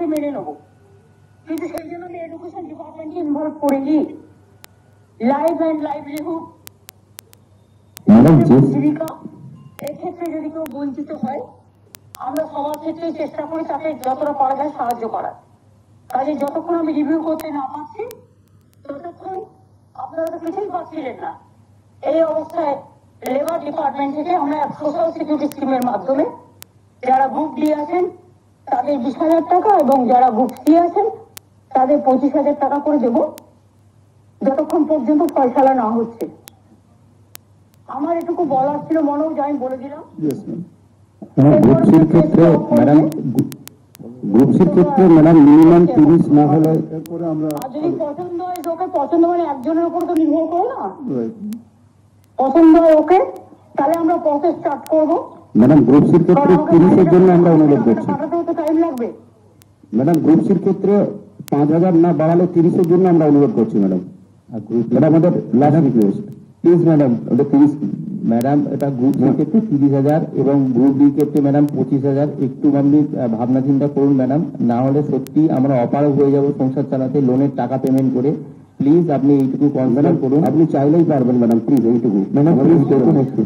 তাকে মেনে নেবো, কিন্তু সেই জন্য আমি এডুকেশন ডিপার্টমেন্টকে ইনভলভ করিনি। লাইফ অ্যান্ড লাইভলিহুড, জীবিকা, এক্ষেত্রে যদি কেউ বঞ্চিত হয় আমরা সবার ক্ষেত্রে চেষ্টা করি তাকে যতটা পারা যায় সাহায্য করার। কাজে যতক্ষণ আমি রিভিউ করতে না পারছি ততক্ষণ আপনারা তো কিছুই পাচ্ছিলেন না। এই অবস্থায় লেবার ডিপার্টমেন্ট থেকে আমরা সোশ্যাল সিকিউরিটি স্কিমের মাধ্যমে যারা গ্রুপ ডি আছেন তাদের 20,000 টাকা এবং যারা গ্রুপ সি আছেন তাদের 25,000 টাকা করে দেব, যতক্ষণ পর্যন্ত ফয়সালা না হচ্ছে। আমার এটুকু বলার ছিল, মনেও আমি বলে দিলাম। গ্রুপ সির ক্ষেত্রে ম্যাডাম মিনিমাম 30 না হলে এরপরে আমরা যদি পছন্দ হয় ওকে, পছন্দ মানে একজনের উপর তো নির্ভর করে না, পছন্দ হয় ওকে তাহলে আমরা প্রসেস স্টার্ট করবো। ম্যাডাম গ্রুপ সির ক্ষেত্রে 30 এর জন্য আমরা অনুরোধ করছি। তো টাইম লাগবে ম্যাডাম গ্রুপ সির ক্ষেত্রে 5,000 না বাড়ালে 30 এর জন্য আমরা অনুরোধ করছি ম্যাডাম। এটা আমাদের লাস্ট রিকোয়েস্ট প্লিজ ম্যাডাম। ওটা 30 ম্যাডাম, এটা গ্রুপ সি ক্ষেত্রে 30,000 এবং গ্রুপ ডি ক্ষেত্রে ম্যাডাম 25,000। একটু আপনি ভাবনা চিন্তা করুন ম্যাডাম, না হলে সত্যি আমরা অপারগ হয়ে যাব সংসার চালাতে লোনের টাকা পেমেন্ট করে। প্লিজ আপনি এইটুকু কনসিডার করুন। আপনি চাইলেই পারবেন ম্যাডাম, প্লিজ এইটুকু ম্যাডাম, প্লিজ দেখুন একটু।